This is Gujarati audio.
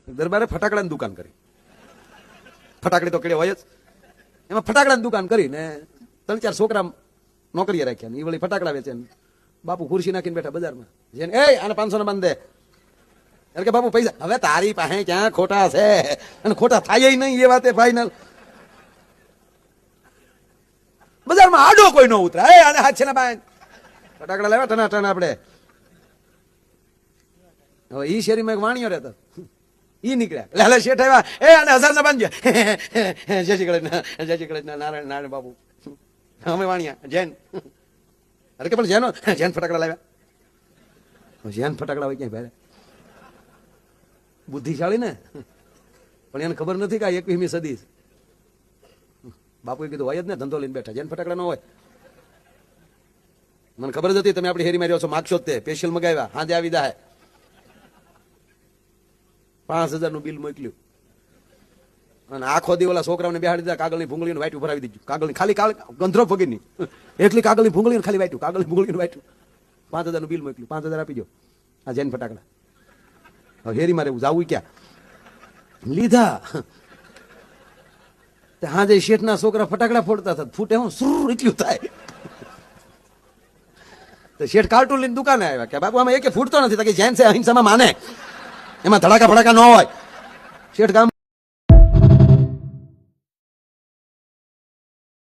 દરબારે ફટાકડાની દુકાન કરી. ફટાકડી તો કેડે હોય જ. એમાં ફટાકડાની દુકાન કરીને 3-4 છોકરા નોકરીએ રાખ્યા ને એ વળી ફટાકડા વેચે ને બાપુ ખુરશી નાખીને બેઠા બજારમાં. જેને એ આને 500 ને બાંધે એટલે કે બાપુ પૈસા. હવે તારી પાસે ક્યાં ખોટા છે અને ખોટા થાય નહીં એ વાતે ફાઈનલ. બજારમાં આડો કોઈ ન ઉતરા. એ આને હાથ છે ને બાંધ ફટાકડા લેવા ટના ટના આપણે. હવે ઈ શેરીમાં એક વાણિયો રહેતો ઈ નીકળ્યા એટલે શેઠ આવ્યા. એ આને 1000 ના બાંધજો. જય શ્રી કૃષ્ણ નારાયણ નારાયણ બાપુ અમે વાણિયા જૈન. અરે કે પણ જૈનો જૈન ફટાકડા લાવ્યા. જૈન ફટાકડા હોય ક્યાંય ભાઈ બુદ્ધિશાળી ને પણ એને ખબર નથી કે આ 21મી સદી. બાપુએ કીધું હોય જ ને ધંધો લઈને બેઠા જૈન ફટાકડા ન હોય. મને ખબર જ હતી તમે આપણી હેરીમાં રહ્યો છો માગશો તે સ્પેશિયલ મગાવ્યા હાજે આવી જાય. 5000 નું બિલ મોકલ્યું અને આખો દી ઓલા છોકરાઓને બેહાડી દીધા. કાગળની ભૂંગળીને વાટ્યું ભરાવી દીધું. કાગળની ખાલી ગંધરો ફગીની એટલી કાગળની ભૂંગળીને ખાલી વાટ્યું. કાગળની ભૂંગળીને વાટ્યું. 5000 નું બિલ મોકલ્યું. 5000 આપી દો આ જૈન ફટાકડા. હવે હેરી મારે જાવું ક્યાં લીધા. હાજે શેઠના છોકરા ફટાકડા ફોડતા હતા. ફૂટે હું સુર એટલું થાય. તો શેઠ કાર્ટૂન લઈને દુકાને આવ્યા કે બાપુ આમાં એક ફૂટતો નથી. કે જૈન છે અહિંસામાં માને એમાં ધડાકા ફડાકા ન હોય. શેઠ કામ